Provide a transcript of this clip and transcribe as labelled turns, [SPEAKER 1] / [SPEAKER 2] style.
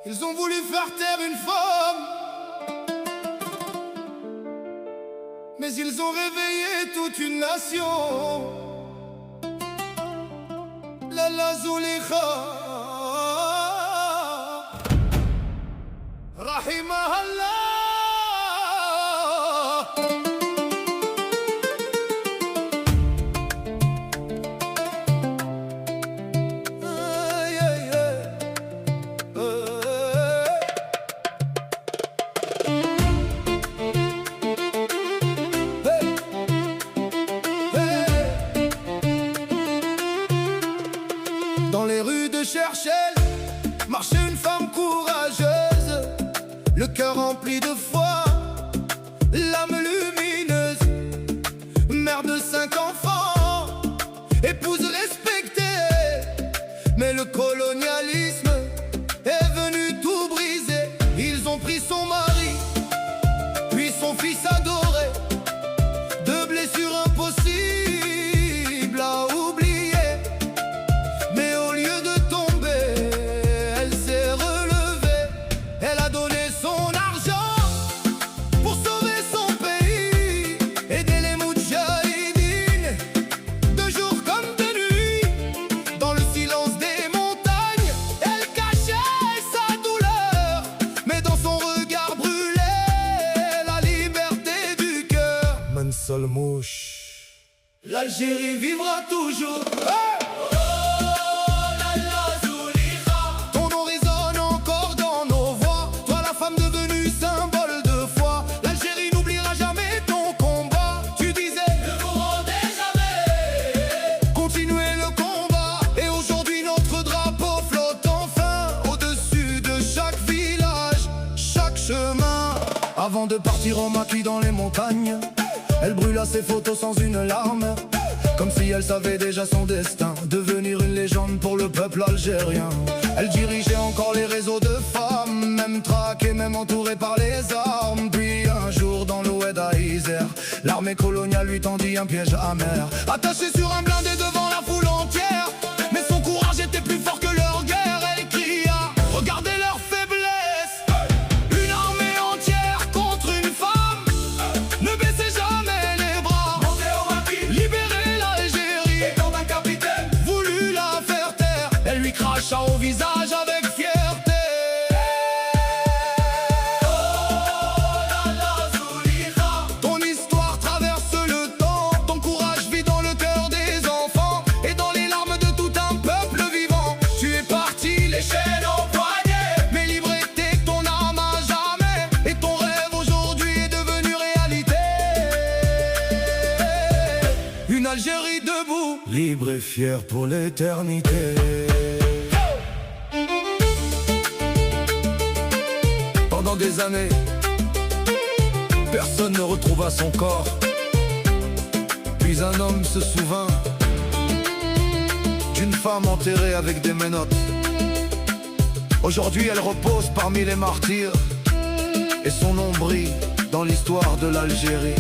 [SPEAKER 1] Ils ont voulu faire taire une femme, mais ils ont réveillé toute une nation. La Zulekha Rahimahallah. Dans les rues de Cherchel marchait une femme courageuse, le cœur rempli de foi, l'âme lumineuse. Mère de 5 enfants, épouse respectée, mais le colonialisme est venu tout briser. Ils ont pris son mari, puis son fils adoré, deux blessures impossibles à oublier. Mais au lieu de tomber, elle s'est relevée. Elle a donné son argent pour sauver son pays, aider les moudjahidines, de jour comme de nuit. Dans le silence des montagnes, elle cachait sa douleur, mais dans son regard brûlait la liberté du cœur. Mansol Mouche, l'Algérie vivra toujours. Hey! Avant de partir au maquis dans les montagnes, elle brûla ses photos sans une larme, comme si elle savait déjà son destin, devenir une légende pour le peuple algérien. Elle dirigeait encore les réseaux de femmes, même traquée, même entourée par les armes. Puis un jour dans l'Oued à Isère, l'armée coloniale lui tendit un piège amer. Attachée sur un blindé devant la foule entière, mais son courage était plus fort que leur guerre. Elle cria, regardez leur faiblesse. Cracha au visage avec fierté. Ton histoire traverse le temps, ton courage vit dans le cœur des enfants et dans les larmes de tout un peuple vivant. Tu es parti, les chaînes au poignet, mais libre était ton âme à jamais, et ton rêve aujourd'hui est devenu réalité. Une Algérie debout, libre et fière pour l'éternité. Pendant des années, personne ne retrouva son corps. Puis un homme se souvint d'une femme enterrée avec des menottes. Aujourd'hui elle repose parmi les martyrs, et son nom brille dans l'histoire de l'Algérie.